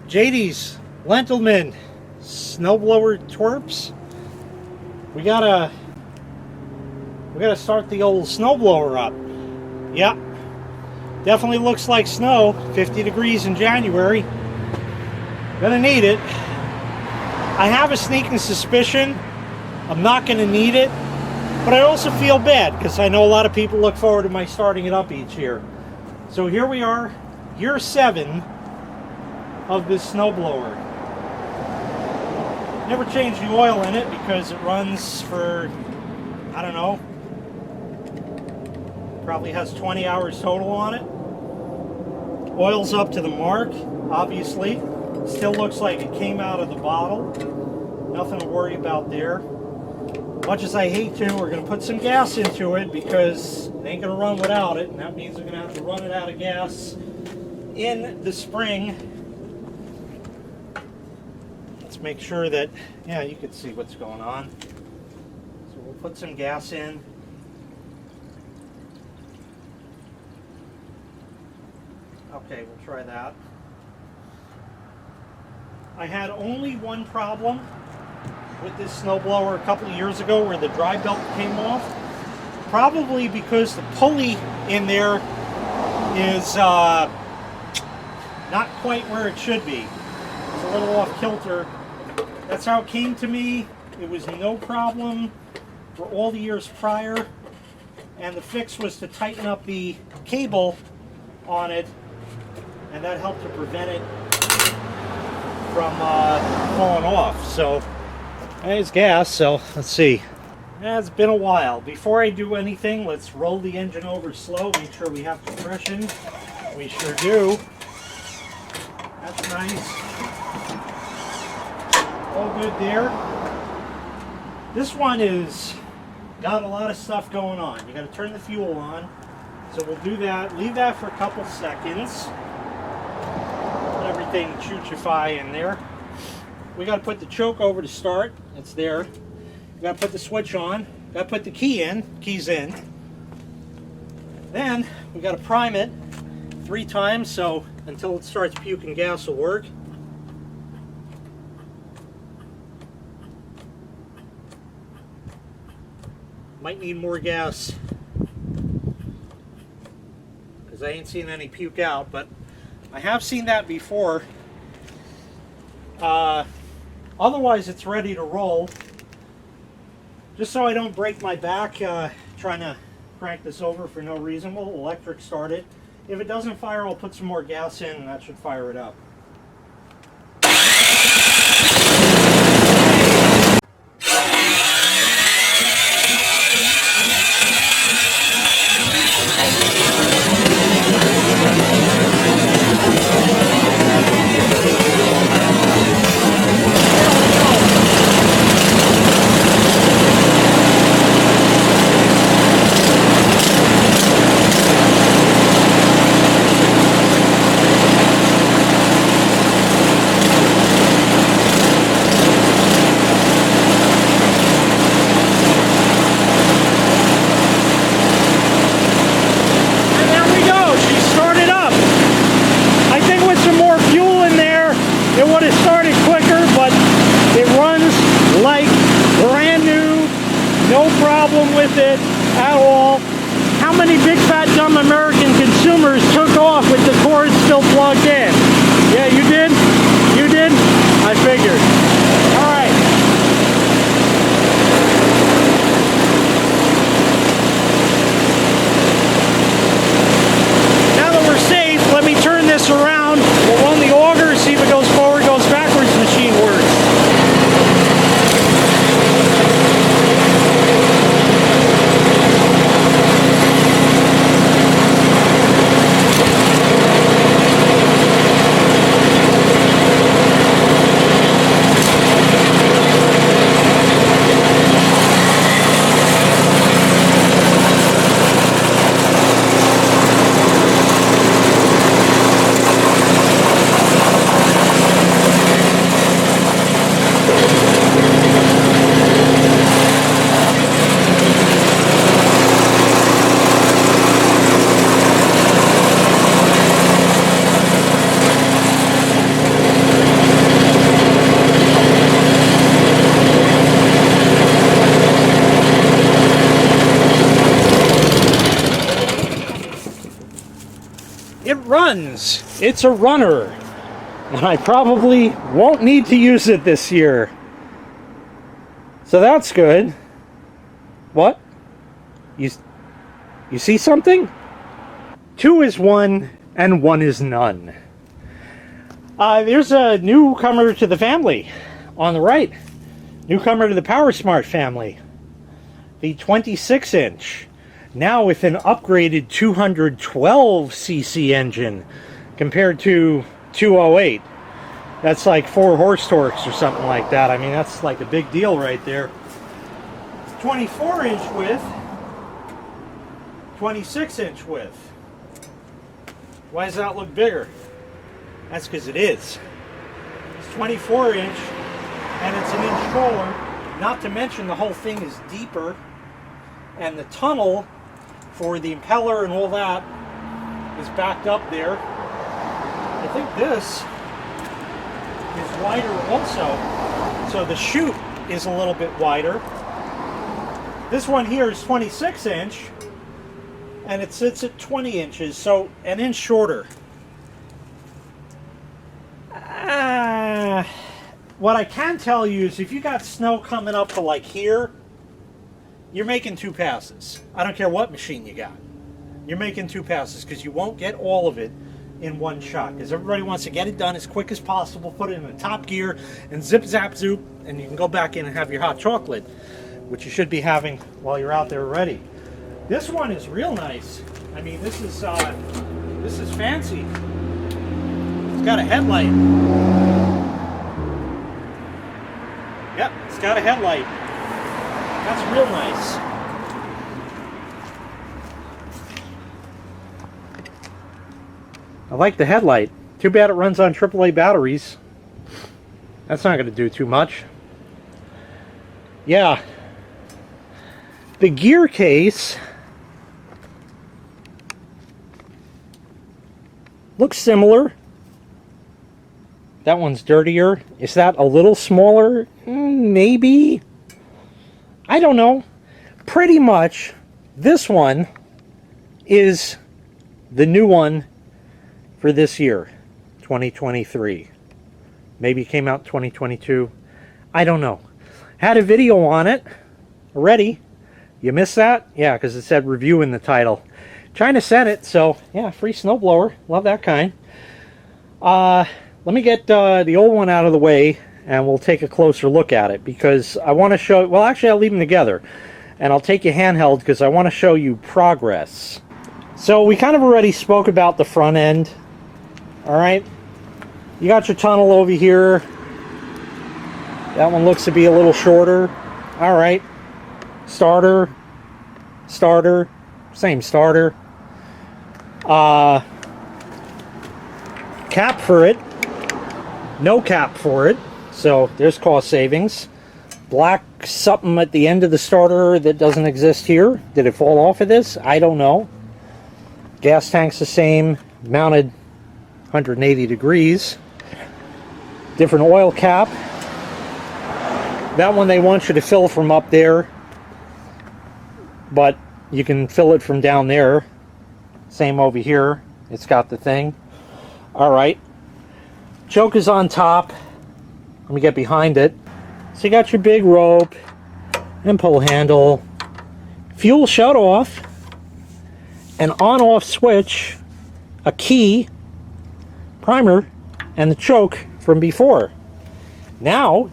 JD's Lentilman snowblower twerps. We gotta start the old snowblower up. Yep, definitely looks like snow. 50 degrees in January. Gonna need it. I have a sneaking suspicion I'm not gonna need it, but I also feel bad because I know a lot of people look forward to my starting it up each year. So here we are, year 7 of this snowblower. Never changed the oil in it because it runs for, I don't know, probably has 20 hours total on it. Oil's up to the mark, obviously. Still looks like it came out of the bottle. Nothing to worry about there. Much as I hate to, we're going to put some gas into it because it ain't going to run without it, and that means we're going to have to run it out of gas in the spring. Let's make sure that, yeah, you can see what's going on. So we'll put some gas in. Okay, we'll try that. I had only one problem with this snowblower a couple of years ago where the dry belt came off. Probably because the pulley in there is not quite where it should be. It's a little off kilter. That's how it came to me. It was no problem for all the years prior. And the fix was to tighten up the cable on it, and that helped to prevent it from falling off. So there's gas, so let's see. It's been a while. Before I do anything, let's roll the engine over slow, make sure we have compression. We sure do. That's nice. All good there. This one is got a lot of stuff going on. You got to turn the fuel on. So we'll do that. Leave that for a couple seconds. Let everything choochify in there. We got to put the choke over to start. It's there. We got to put the switch on. Got to put the keys in. Then we got to prime it 3 times, so until it starts puking gas will work. Might need more gas because I ain't seen any puke out, but I have seen that before. Otherwise it's ready to roll. Just so I don't break my back trying to crank this over for no reason, we'll electric start it. If it doesn't fire, I'll put some more gas in and that should fire it up. With it at all. How many big fat dumb American consumers took off with the cord still plugged in? Yeah, you did? You did? I figured. All right. Now that we're safe, let me turn this around. We'll run the auger, see if it goes forward, goes backwards, the machine works. runs. It's a runner. And I probably won't need to use it this year. So that's good. What? You see something? 2 is 1 and 1 is none. There's a newcomer to the family on the right. Newcomer to the PowerSmart family. The 26-inch. Now with an upgraded 212cc engine compared to 208. That's like 4 horse torques or something like that. I mean, that's like a big deal right there. 24-inch width, 26-inch width. Why does that look bigger? That's because it is. It's 24-inch and it's an inch taller. Not to mention the whole thing is deeper, and the tunnel for the impeller and all that is backed up there. I think this is wider also, so the chute is a little bit wider. This one here is 26-inch and it sits at 20 inches, so an inch shorter. What I can tell you is if you got snow coming up to like here, you're making 2 passes. I don't care what machine you got. You're making 2 passes because you won't get all of it in one shot, because everybody wants to get it done as quick as possible, put it in the top gear, and zip zap zoop, and you can go back in and have your hot chocolate, which you should be having while you're out there already. This one is real nice. I mean, this is fancy. It's got a headlight. Yep, it's got a headlight. That's real nice. I like the headlight. Too bad it runs on AAA batteries. That's not going to do too much. Yeah. The gear case looks similar. That one's dirtier. Is that a little smaller? Maybe. I don't know. Pretty much this one is the new one for this year, 2023. Maybe it came out 2022. I don't know. Had a video on it already. You missed that? Yeah, because it said review in the title. China sent it, so yeah, free snowblower. Love that kind. Let me get the old one out of the way and we'll take a closer look at it, because I want to show, well actually I'll leave them together and I'll take you handheld because I want to show you progress. So we kind of already spoke about the front end. Alright, you got your tunnel over here. That one looks to be a little shorter. Alright, starter, same starter. Cap for it, no cap for it, so there's cost savings. Black something at the end of the starter that doesn't exist here. Did it fall off of this? I don't know. Gas tank's the same, mounted 180 degrees. Different oil cap. That one they want you to fill from up there, but you can fill it from down there. Same over here. It's got the thing. Alright. Choke is on top. Let me get behind it. So you got your big rope and pull handle. Fuel shut off. An on-off switch. A key. Primer. And the choke from before. Now,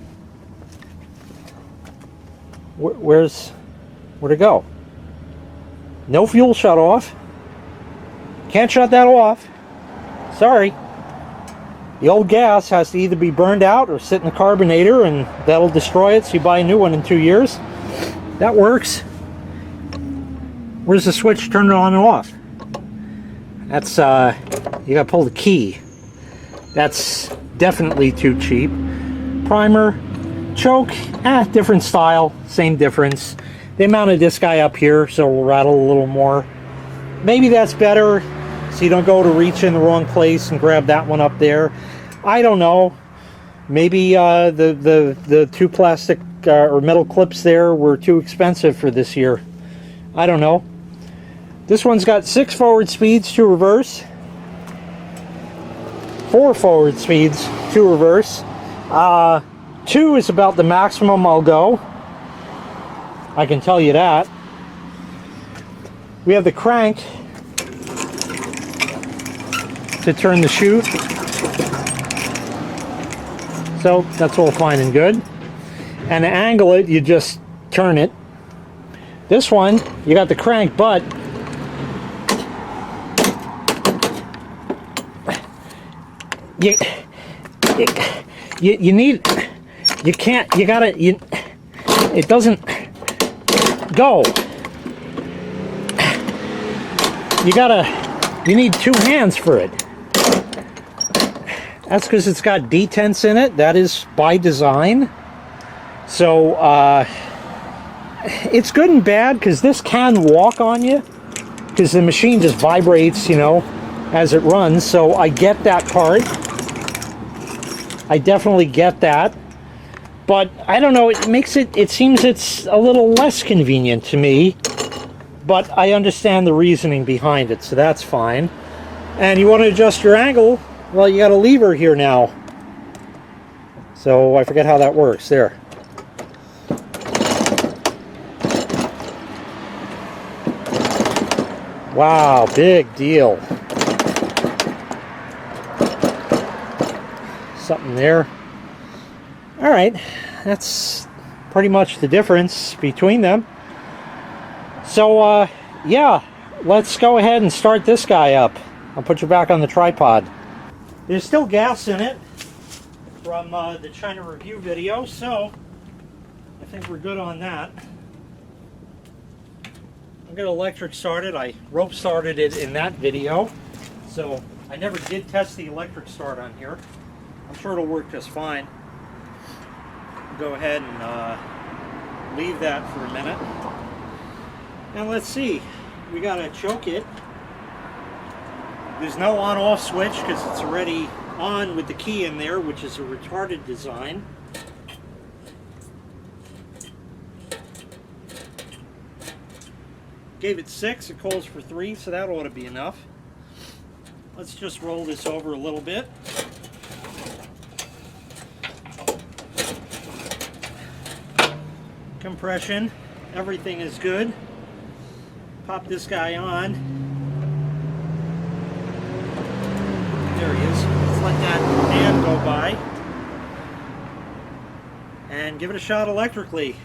where'd it go? No fuel shut off. Can't shut that off. Sorry. The old gas has to either be burned out or sit in the carbonator, and that'll destroy it, so you buy a new one in 2 years. That works. Where's the switch to turn it on and off? That's, you gotta pull the key. That's definitely too cheap. Primer, choke, different style, same difference. They mounted this guy up here, so it will rattle a little more. Maybe that's better, so you don't go to reach in the wrong place and grab that one up there. I don't know. Maybe the two plastic or metal clips there were too expensive for this year. I don't know. This one's got 6 forward speeds, 2 reverse. 4 forward speeds, 2 reverse. 2 is about the maximum I'll go. I can tell you that. We have the crank to turn the chute. So that's all fine and good. And to angle it, you just turn it. This one, you got the crank, but you need, you can't, you gotta, it doesn't go. You need 2 hands for it. That's because it's got detents in it. That is by design. So it's good and bad, because this can walk on you, because the machine just vibrates, you know, as it runs. So I get that part. I definitely get that. But I don't know, it seems it's a little less convenient to me. But I understand the reasoning behind it, so that's fine. And you want to adjust your angle, well, you got a lever here now. So I forget how that works. There. Wow, big deal. Something there. All right, that's pretty much the difference between them. So, yeah, let's go ahead and start this guy up. I'll put you back on the tripod. There's still gas in it from the China review video, so I think we're good on that. I'm going to electric start it. I rope started it in that video, so I never did test the electric start on here. I'm sure it'll work just fine. Go ahead and leave that for a minute. And let's see, we gotta choke it. There's no on-off switch because it's already on with the key in there, which is a retarded design. Gave it 6, it calls for 3, so that ought to be enough. Let's just roll this over a little bit. Compression, everything is good. Pop this guy on. There he is. Let's let that hand go by. And give it a shot electrically.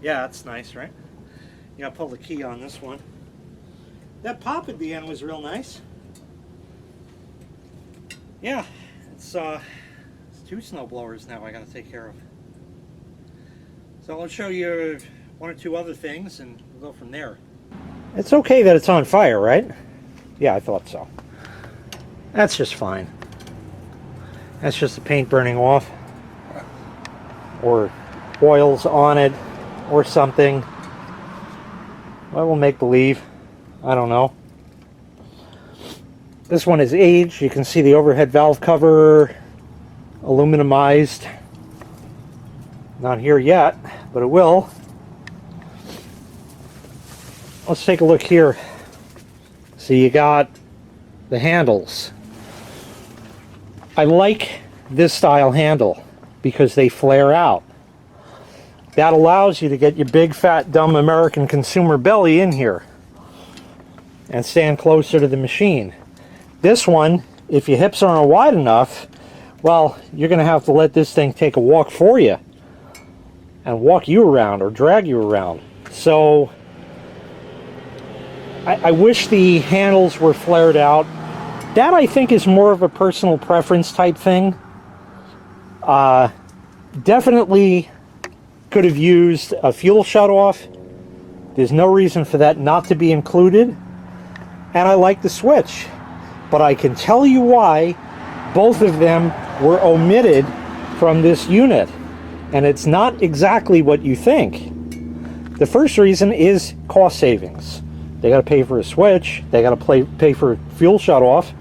Yeah, that's nice, right? You gotta pull the key on this one. That pop at the end was real nice. Yeah, it's 2 snowblowers now I gotta take care of. So I'll show you 1 or 2 other things and we'll go from there. It's okay that it's on fire, right? Yeah, I thought so. That's just fine. That's just the paint burning off. Or oil's on it or something. Well, we'll make believe. I don't know. This one is aged. You can see the overhead valve cover aluminumized. Not here yet, but it will. Let's take a look here. So you got the handles. I like this style handle because they flare out. That allows you to get your big, fat, dumb American consumer belly in here and stand closer to the machine. This one, if your hips aren't wide enough, well, you're going to have to let this thing take a walk for you and walk you around or drag you around. So I wish the handles were flared out. That, I think, is more of a personal preference type thing. Definitely could have used a fuel shutoff. There's no reason for that not to be included. And I like the switch. But I can tell you why both of them were omitted from this unit. And it's not exactly what you think. The first reason is cost savings. They got to pay for a switch. They got to pay for fuel shutoff.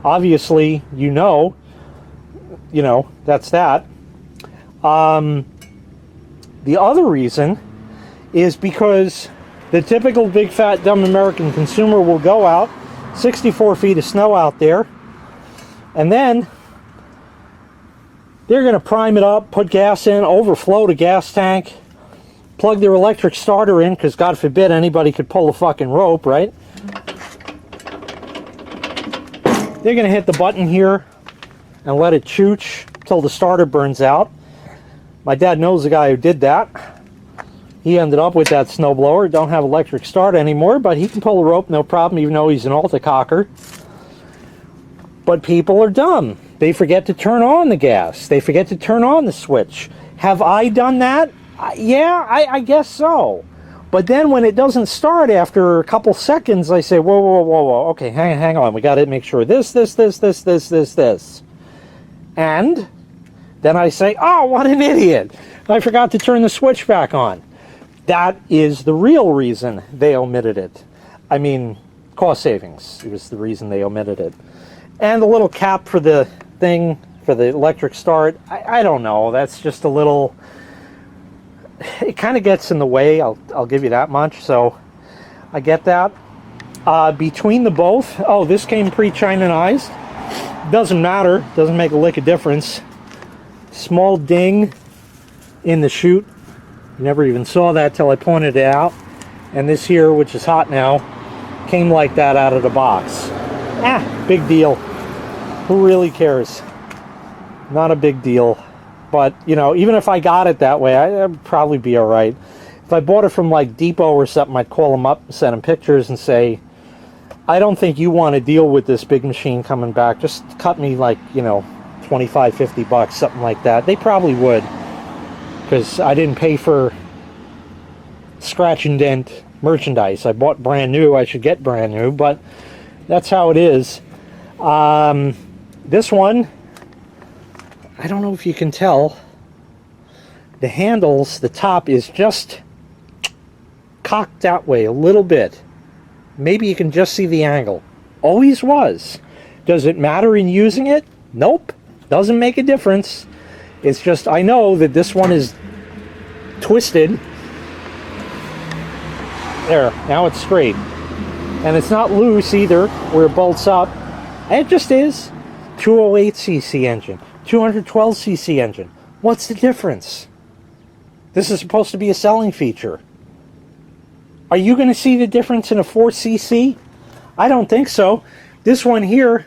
Obviously, you know, that's that. The other reason is because the typical big, fat, dumb American consumer will go out, 64 feet of snow out there, and then they're going to prime it up, put gas in, overflow the gas tank, plug their electric starter in, because God forbid anybody could pull a fucking rope, right? They're going to hit the button here and let it chooch till the starter burns out. My dad knows the guy who did that. He ended up with that snowblower. Don't have electric start anymore, but he can pull a rope no problem, even though he's an alta-cocker. But people are dumb. They forget to turn on the gas. They forget to turn on the switch. Have I done that? Yeah, I guess so. But then when it doesn't start after a couple seconds, I say, whoa, whoa, whoa, whoa. Okay, hang on. We got to make sure this. And then I say, oh, what an idiot. I forgot to turn the switch back on. That is the real reason they omitted it. I mean, cost savings. It was the reason they omitted it. And the little cap for the thing, for the electric start, I don't know. That's just a little... It kind of gets in the way, I'll give you that much. So I get that. Between the both, oh, this came pre-Chinanized. Doesn't matter. Doesn't make a lick of difference. Small ding in the chute. You never even saw that till I pointed it out. And this here, which is hot now, came like that out of the box. Big deal. Who really cares? Not a big deal. But, you know, even if I got it that way, I'd probably be all right. If I bought it from, like, Depot or something, I'd call them up, send them pictures, and say, I don't think you want to deal with this big machine coming back. Just cut me, like, you know, 25, 50 bucks, something like that. They probably would, because I didn't pay for scratch and dent merchandise. I bought brand new. I should get brand new, but that's how it is. This one, I don't know if you can tell, the handles, the top is just cocked that way a little bit. Maybe you can just see the angle. Always was. Does it matter in using it? Nope. Doesn't make a difference. It's just, I know that this one is twisted. There, now it's straight. And it's not loose either, where it bolts up. It just is. 208cc engine. 212cc engine. What's the difference? This is supposed to be a selling feature. Are you going to see the difference in a 4cc? I don't think so. This one here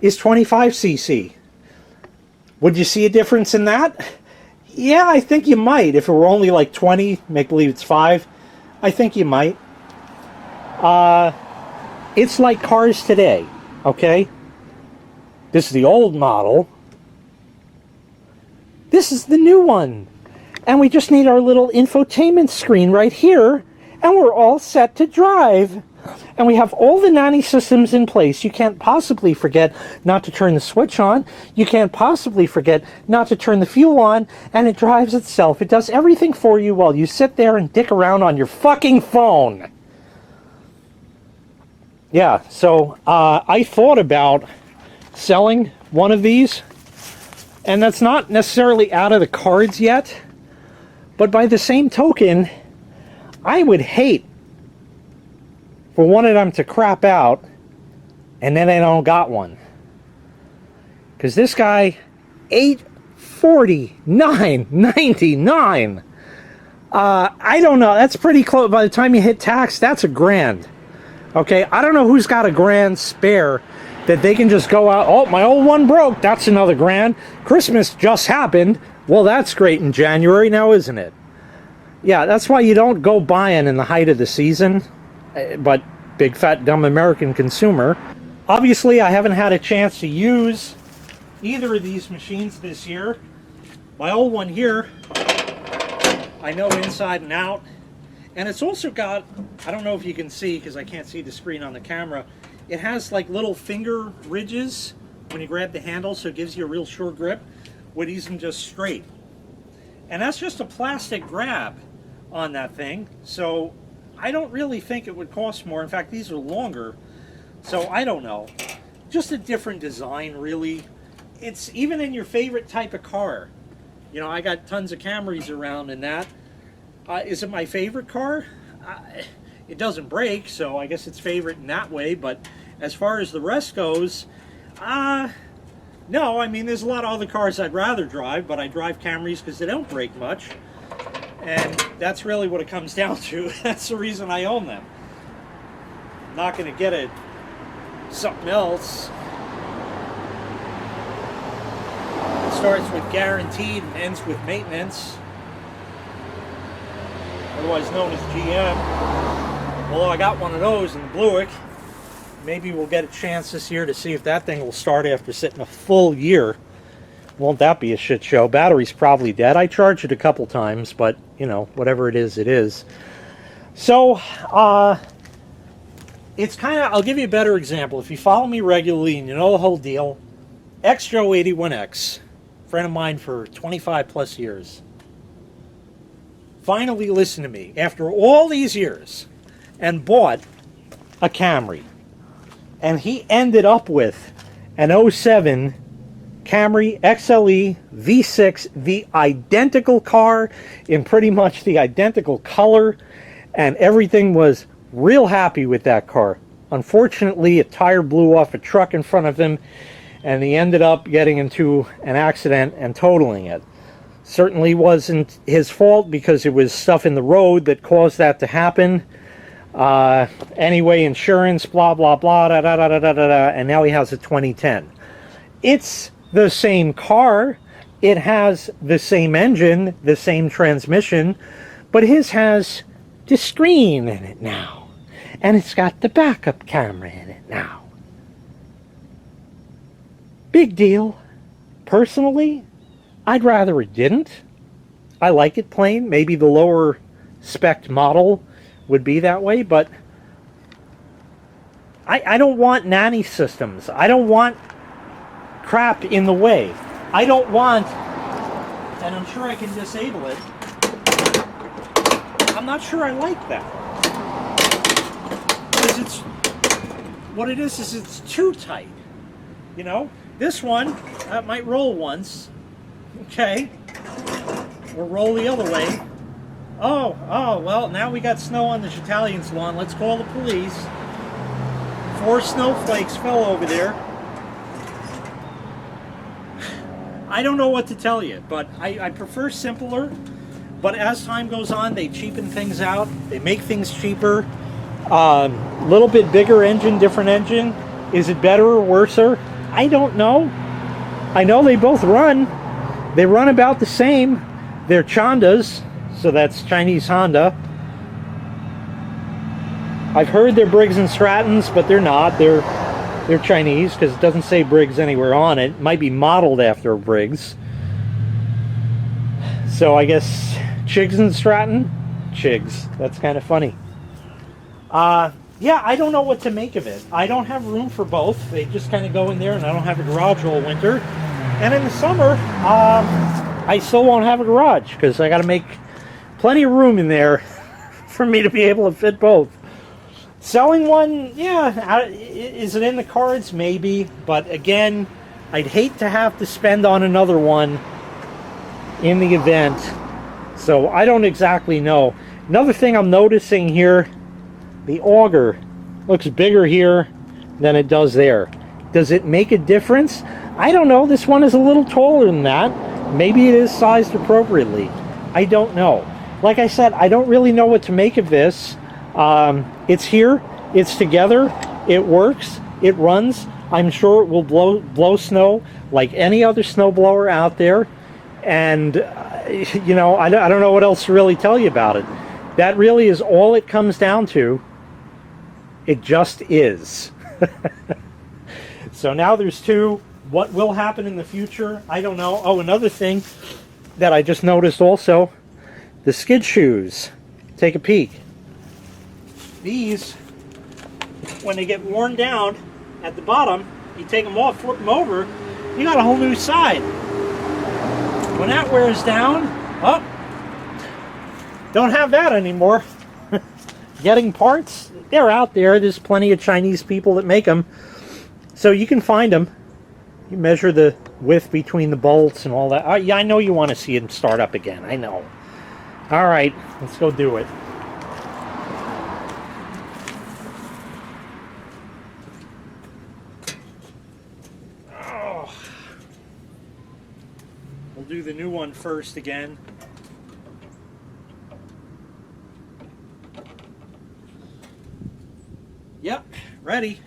is 25cc. Would you see a difference in that? Yeah, I think you might. If it were only like 20, make believe it's 5, I think you might. It's like cars today, okay? This is the old model. This is the new one. And we just need our little infotainment screen right here, and we're all set to drive. And we have all the nanny systems in place. You can't possibly forget not to turn the switch on. You can't possibly forget not to turn the fuel on, and it drives itself. It does everything for you while you sit there and dick around on your fucking phone. Yeah, so I thought about selling one of these, and that's not necessarily out of the cards yet, but by the same token, I would hate for one of them to crap out and then I don't got one. Because this guy, $849.99. I don't know, that's pretty close. By the time you hit tax, that's $1,000. Okay, I don't know who's got $1,000 spare that they can just go out, oh, my old one broke, that's another $1,000. Christmas just happened. Well, that's great in January now, isn't it? Yeah, that's why you don't go buying in the height of the season. But big fat dumb American consumer. Obviously, I haven't had a chance to use either of these machines this year. My old one here, I know inside and out. And it's also got, I don't know if you can see because I can't see the screen on the camera, it has like little finger ridges when you grab the handle, so it gives you a real sure grip with isn't just straight. And that's just a plastic grab on that thing. So I don't really think it would cost more. In fact, these are longer, so I don't know. Just a different design, really. It's even in your favorite type of car. You know, I got tons of Camrys around in that. Is it my favorite car? It doesn't break, so I guess it's favorite in that way, but as far as the rest goes, no, I mean, there's a lot of other cars I'd rather drive, but I drive Camrys because they don't break much. And that's really what it comes down to. That's the reason I own them. I'm not going to get it something else. It starts with guaranteed and ends with maintenance. Otherwise known as GM. Although I got one of those in Buick. Maybe we'll get a chance this year to see if that thing will start after sitting a full year. Won't that be a shit show? Battery's probably dead. I charged it a couple times, but, you know, whatever it is, it is. So, it's kind of, I'll give you a better example. If you follow me regularly and you know the whole deal, XJoe81X, friend of mine for 25 plus years, finally listened to me after all these years and bought a Camry. And he ended up with an 07 Camry XLE V6, the identical car in pretty much the identical color, and everything was real happy with that car. Unfortunately, a tire blew off a truck in front of him, and he ended up getting into an accident and totaling it. Certainly wasn't his fault because it was stuff in the road that caused that to happen. Anyway, insurance, blah, blah, blah, da, da, da, da, da, da, and now he has a 2010. It's the same car, it has the same engine, the same transmission, but his has the screen in it now, and it's got the backup camera in it now. Big deal. Personally, I'd rather it didn't. I like it plain. Maybe the lower spec model would be that way, but I don't want nanny systems. I don't want crap in the way. I don't want, and I'm sure I can disable it, I'm not sure I like that. Because it's, what it is it's too tight. You know, this one, that might roll once, okay, or roll the other way. Oh, well, now we got snow on the Italian's lawn. Let's call the police. 4 snowflakes fell over there. I don't know what to tell you, but I prefer simpler. But as time goes on, they cheapen things out. They make things cheaper. Little bit bigger engine, different engine. Is it better or worser? I don't know. I know they both run. They run about the same. They're Chandas, so that's Chinese Honda. I've heard they're Briggs and Strattons, but they're not. They're Chinese, because it doesn't say Briggs anywhere on it. It might be modeled after a Briggs. So I guess Chigs and Stratton? Chigs. That's kind of funny. Yeah, I don't know what to make of it. I don't have room for both. They just kind of go in there, and I don't have a garage all winter. And in the summer, I still won't have a garage, because I got to make plenty of room in there for me to be able to fit both. Selling one, yeah, is it in the cards? Maybe. But again, I'd hate to have to spend on another one in the event. So I don't exactly know. Another thing I'm noticing here, the auger looks bigger here than it does there. Does it make a difference? I don't know. This one is a little taller than that. Maybe it is sized appropriately. I don't know. Like I said, I don't really know what to make of this. It's here, it's together, it works, it runs. I'm sure it will blow snow like any other snowblower out there. And, you know, I don't know what else to really tell you about it. That really is all it comes down to. It just is. So now there's two. What will happen in the future? I don't know. Oh, another thing that I just noticed also, the skid shoes. Take a peek. These, when they get worn down at the bottom, you take them off, flip them over, you got a whole new side. When that wears down, oh, don't have that anymore. Getting parts, they're out there. There's plenty of Chinese people that make them. So you can find them. You measure the width between the bolts and all that. Yeah, I know you want to see them start up again. I know. All right, let's go do it. We'll do the new one first again. Yep, ready.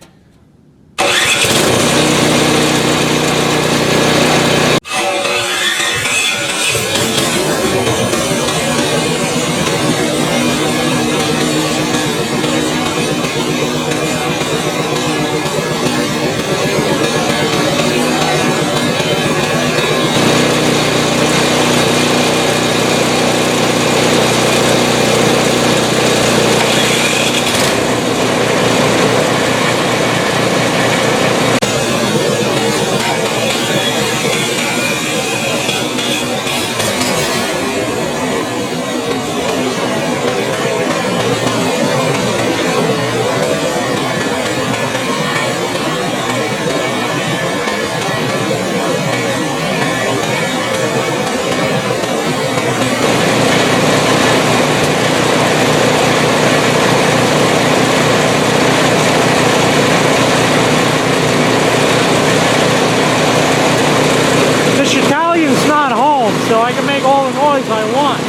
So I can make all the noise I want.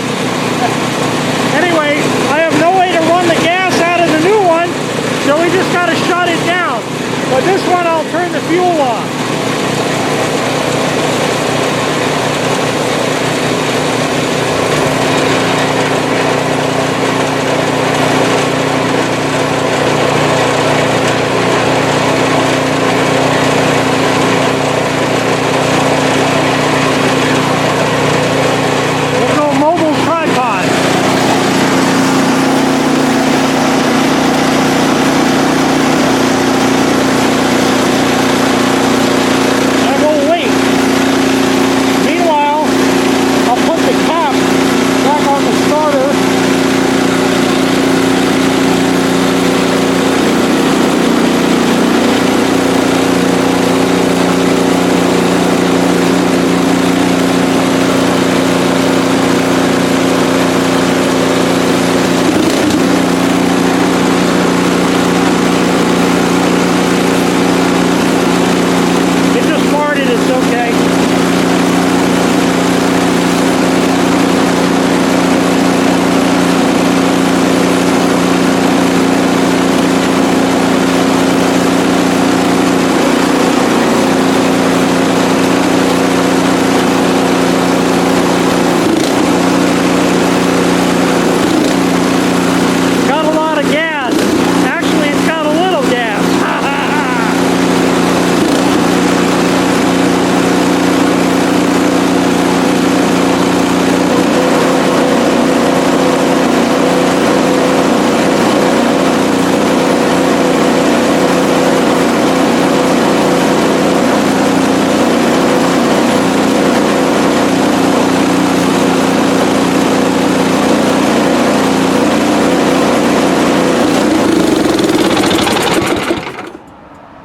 Anyway, I have no way to run the gas out of the new one, so we just got to shut it down. But this one, I'll turn the fuel off.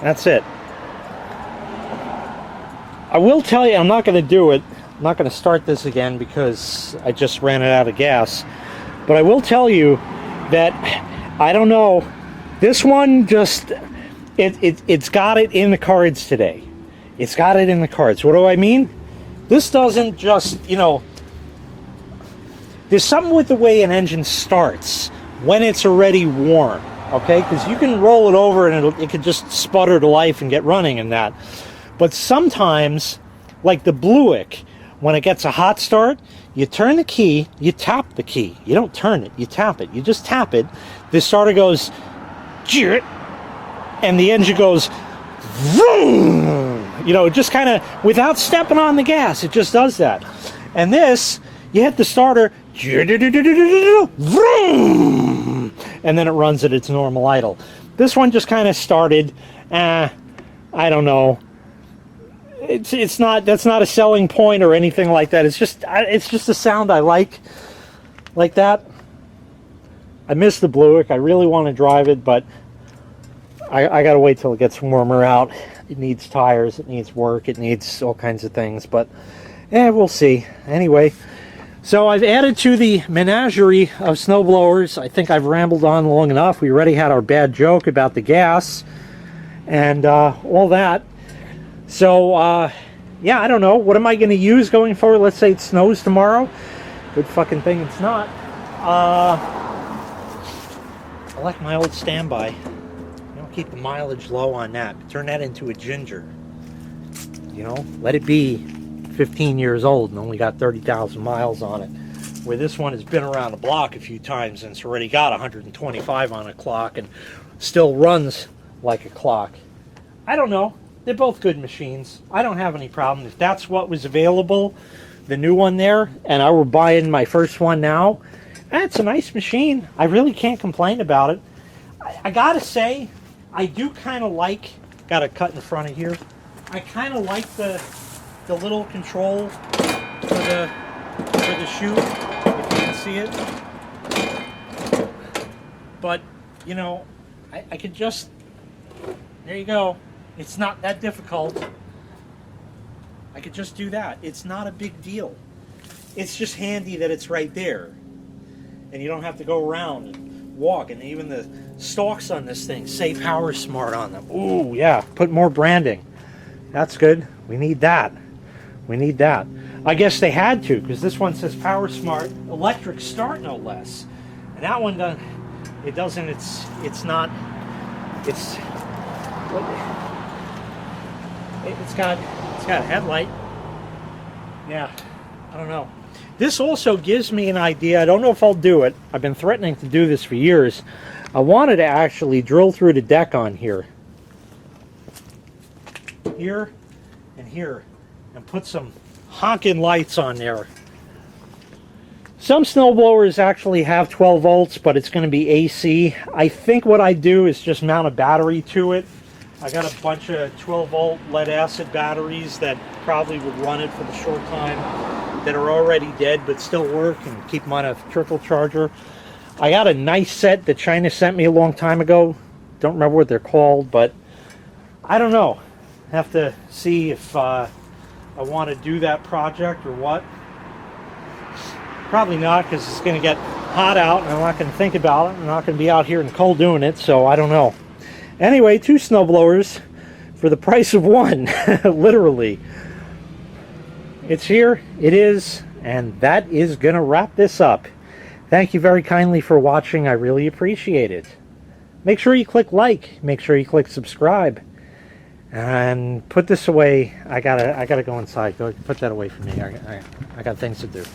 That's it. I will tell you, I'm not going to do it. I'm not going to start this again because I just ran it out of gas. But I will tell you that, I don't know, this one just, it's got it in the cards today. It's got it in the cards. What do I mean? This doesn't just, you know, there's something with the way an engine starts when it's already warm, okay? Because you can roll it over and it could just sputter to life and get running and that. But sometimes, like the Buick, when it gets a hot start, you turn the key, you tap the key. You don't turn it, you tap it. You just tap it. The starter goes, and the engine goes, vroom. You know, just kind of, without stepping on the gas, it just does that. And this, you hit the starter, vroom, and then it runs at its normal idle. This one just kind of started, I don't know. It's not, that's not a selling point or anything like that. It's just a sound I like that. I miss the Buick. I really want to drive it, but I gotta wait till it gets warmer out. It needs tires, it needs work, it needs all kinds of things, but we'll see. Anyway, so I've added to the menagerie of snowblowers. I think I've rambled on long enough. We already had our bad joke about the gas and all that. So, yeah, I don't know. What am I going to use going forward? Let's say it snows tomorrow. Good fucking thing it's not. I like my old standby. You know, keep the mileage low on that. Turn that into a Ginger. You know, let it be 15 years old and only got 30,000 miles on it. Where this one has been around the block a few times and it's already got 125 on a clock and still runs like a clock. I don't know. They're both good machines. I don't have any problem. If that's what was available, the new one there, and I were buying my first one now, it's a nice machine. I really can't complain about it. I gotta say, I do kind of like, got a cut in front of here, I kind of like the little control for the chute, if you can see it. But, you know, I could just, there you go. It's not that difficult. I could just do that. It's not a big deal. It's just handy that it's right there. And you don't have to go around and walk. And even the stalks on this thing say PowerSmart on them. Ooh, yeah. Put more branding. That's good. We need that. We need that. I guess they had to, because this one says PowerSmart electric start, no less. And that one doesn't. It doesn't. It's not. It's. It's got a headlight. Yeah, I don't know. This also gives me an idea. I don't know if I'll do it. I've been threatening to do this for years. I wanted to actually drill through the deck on here. Here and here. And put some honking lights on there. Some snowblowers actually have 12 volts, but it's going to be AC. I think what I do is just mount a battery to it. I got a bunch of 12 volt lead acid batteries that probably would run it for the short time, that are already dead but still work, and keep them on a trickle charger. I got a nice set that China sent me a long time ago. Don't remember what they're called, but I don't know. Have to see if I want to do that project or what. Probably not, because it's going to get hot out and I'm not going to think about it. I'm not going to be out here in the cold doing it, so I don't know. Anyway, 2 snowblowers for the price of 1, literally. It's here, it is, and that is going to wrap this up. Thank you very kindly for watching. I really appreciate it. Make sure you click like, make sure you click subscribe, and put this away. I gotta go inside. Go put that away from me. I got things to do.